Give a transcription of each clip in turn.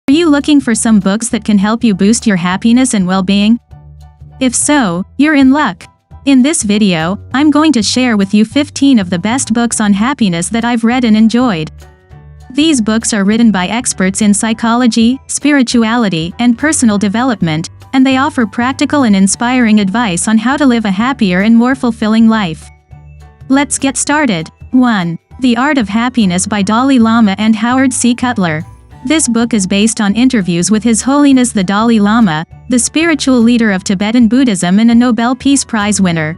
Are you looking for some books that can help you boost your happiness and well-being? If so, you're in luck. In this video, I'm going to share with you 15 of the best books on happiness that I've read and enjoyed. These books are written by experts in psychology, spirituality, and personal development, and they offer practical and inspiring advice on how to live a happier and more fulfilling life. Let's get started. 1. The Art of Happiness by Dalai Lama and Howard C. Cutler. This book is based on interviews with His Holiness the Dalai Lama, the spiritual leader of Tibetan Buddhism and a Nobel Peace Prize winner.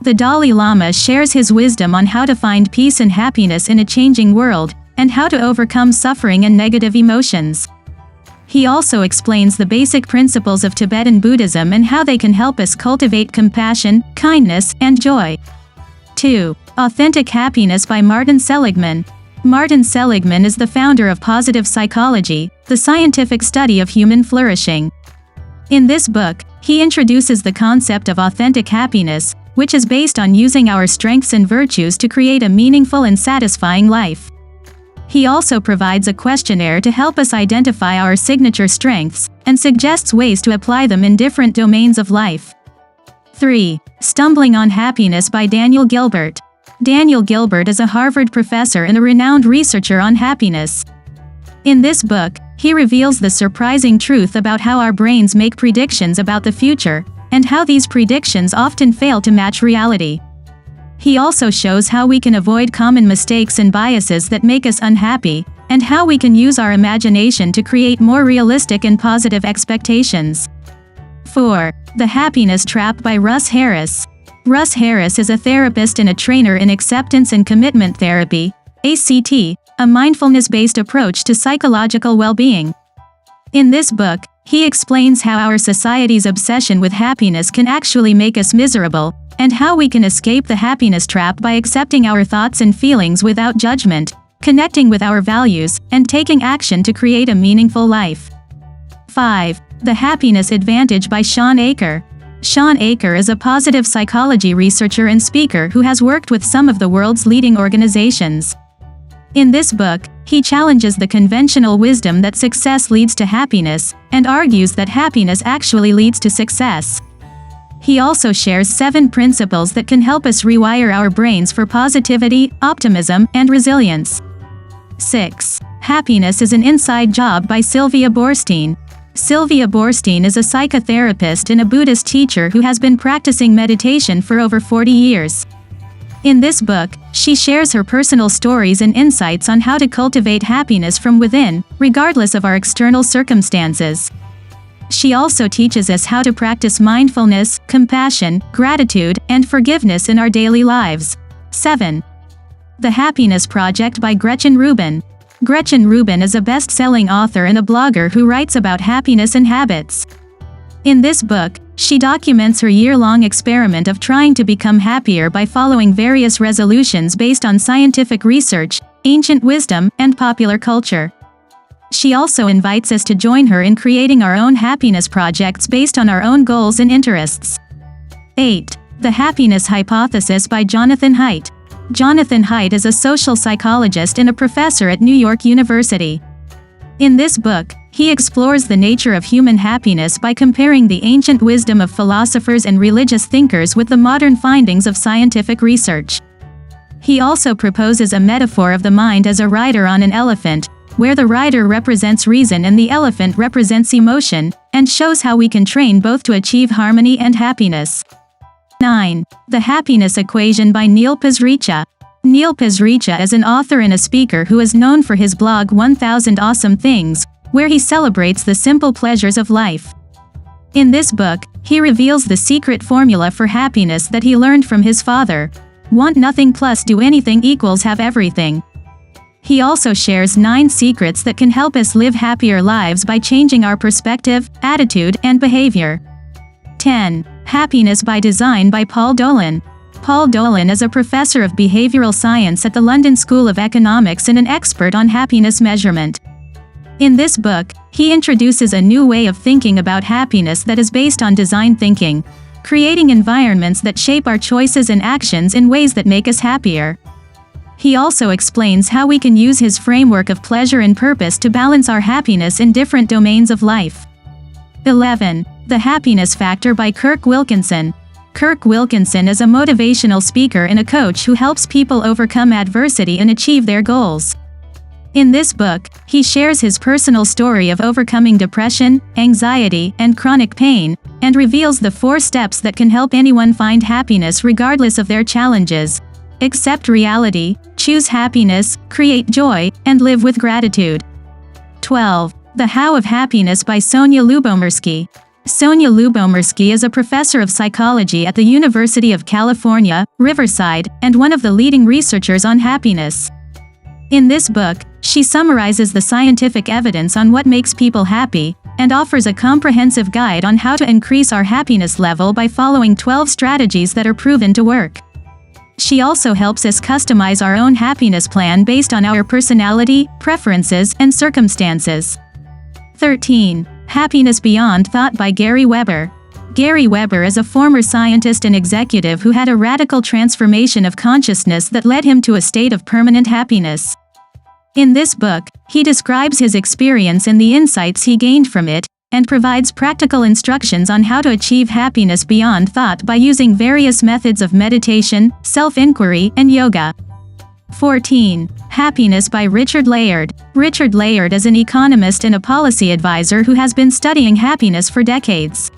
The Dalai Lama shares his wisdom on how to find peace and happiness in a changing world, and how to overcome suffering and negative emotions. He also explains the basic principles of Tibetan Buddhism and how they can help us cultivate compassion, kindness, and joy. 2. Authentic Happiness by Martin Seligman. Martin Seligman is the founder of positive psychology, the scientific study of human flourishing. In this book, he introduces the concept of authentic happiness, which is based on using our strengths and virtues to create a meaningful and satisfying life. He also provides a questionnaire to help us identify our signature strengths, and suggests ways to apply them in different domains of life. 3. Stumbling on Happiness by Daniel Gilbert. Daniel Gilbert is a Harvard professor and a renowned researcher on happiness. In this book, he reveals the surprising truth about how our brains make predictions about the future, and how these predictions often fail to match reality. He also shows how we can avoid common mistakes and biases that make us unhappy, and how we can use our imagination to create more realistic and positive expectations. 4. The Happiness Trap by Russ Harris. Russ Harris is a therapist and a trainer in acceptance and commitment therapy, ACT, a mindfulness-based approach to psychological well-being. In this book, he explains how our society's obsession with happiness can actually make us miserable, and how we can escape the happiness trap by accepting our thoughts and feelings without judgment, connecting with our values, and taking action to create a meaningful life. 5. The Happiness Advantage by Shawn Achor. Shawn Achor is a positive psychology researcher and speaker who has worked with some of the world's leading organizations. In this book, he challenges the conventional wisdom that success leads to happiness, and argues that happiness actually leads to success. He also shares 7 principles that can help us rewire our brains for positivity, optimism, and resilience. 6. Happiness is an Inside Job by Sylvia Boorstein. Sylvia Boorstein is a psychotherapist and a Buddhist teacher who has been practicing meditation for over 40 years. In this book, she shares her personal stories and insights on how to cultivate happiness from within, regardless of our external circumstances. She also teaches us how to practice mindfulness, compassion, gratitude, and forgiveness in our daily lives. 7. The Happiness Project by Gretchen Rubin. Gretchen Rubin is a best-selling author and a blogger who writes about happiness and habits. In this book, she documents her year-long experiment of trying to become happier by following various resolutions based on scientific research, ancient wisdom, and popular culture. She also invites us to join her in creating our own happiness projects based on our own goals and interests. 8. The Happiness Hypothesis by Jonathan Haidt. Jonathan Haidt is a social psychologist and a professor at New York University. In this book, he explores the nature of human happiness by comparing the ancient wisdom of philosophers and religious thinkers with the modern findings of scientific research. He also proposes a metaphor of the mind as a rider on an elephant, where the rider represents reason and the elephant represents emotion, and shows how we can train both to achieve harmony and happiness. 9. The Happiness Equation by Neil Pasricha. Neil Pasricha is an author and a speaker who is known for his blog 1000 Awesome Things, where he celebrates the simple pleasures of life. In this book, he reveals the secret formula for happiness that he learned from his father. Want nothing plus do anything equals have everything. He also shares 9 secrets that can help us live happier lives by changing our perspective, attitude, and behavior. 10. Happiness by Design by Paul Dolan. Paul Dolan is a professor of behavioral science at the London School of Economics and an expert on happiness measurement. In this book, he introduces a new way of thinking about happiness that is based on design thinking, creating environments that shape our choices and actions in ways that make us happier. He also explains how we can use his framework of pleasure and purpose to balance our happiness in different domains of life. 11. The Happiness Factor by Kirk Wilkinson. Kirk Wilkinson is a motivational speaker and a coach who helps people overcome adversity and achieve their goals. In this book, he shares his personal story of overcoming depression, anxiety, and chronic pain, and reveals the 4 steps that can help anyone find happiness regardless of their challenges. Accept reality, choose happiness, create joy, and live with gratitude. 12. The How of Happiness by Sonja Lyubomirsky. Sonja Lyubomirsky is a professor of psychology at the University of California, Riverside, and one of the leading researchers on happiness. In this book, she summarizes the scientific evidence on what makes people happy, and offers a comprehensive guide on how to increase our happiness level by following 12 strategies that are proven to work. She also helps us customize our own happiness plan based on our personality, preferences, and circumstances. 13. Happiness Beyond Thought by Gary Weber. Gary Weber is a former scientist and executive who had a radical transformation of consciousness that led him to a state of permanent happiness. In this book, he describes his experience and the insights he gained from it, and provides practical instructions on how to achieve happiness beyond thought by using various methods of meditation, self-inquiry, and yoga. 14. Happiness by Richard Layard. Richard Layard is an economist and a policy advisor who has been studying happiness for decades.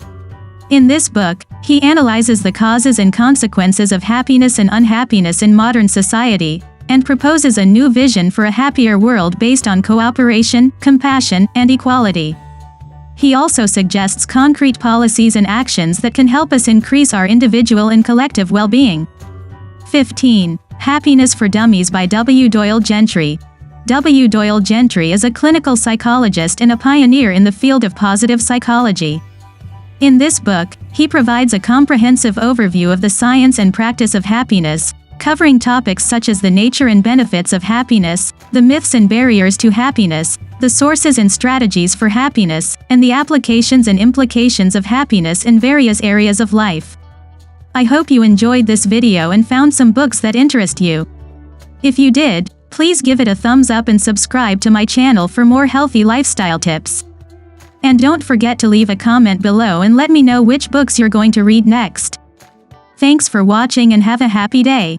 In this book, he analyzes the causes and consequences of happiness and unhappiness in modern society, and proposes a new vision for a happier world based on cooperation, compassion, and equality. He also suggests concrete policies and actions that can help us increase our individual and collective well-being. 15. Happiness for Dummies by W. Doyle Gentry. W. Doyle Gentry is a clinical psychologist and a pioneer in the field of positive psychology. In this book, he provides a comprehensive overview of the science and practice of happiness, covering topics such as the nature and benefits of happiness, the myths and barriers to happiness, the sources and strategies for happiness, and the applications and implications of happiness in various areas of life. I hope you enjoyed this video and found some books that interest you. If you did, please give it a thumbs up and subscribe to my channel for more healthy lifestyle tips. And don't forget to leave a comment below and let me know which books you're going to read next. Thanks for watching and have a happy day.